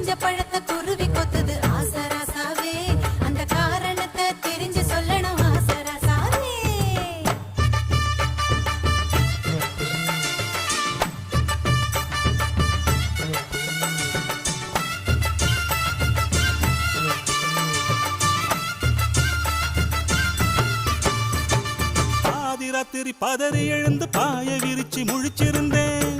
கனிஞ்ச பழத்தை குருவி கொத்துது ஆசராசாவே அந்த காரணத்தை தெரிஞ்சு சொல்லணும் ஆசராசாவே ராத்திரி பதறி எழுந்து பாய விரிச்சு முழிச்சிருந்தேன்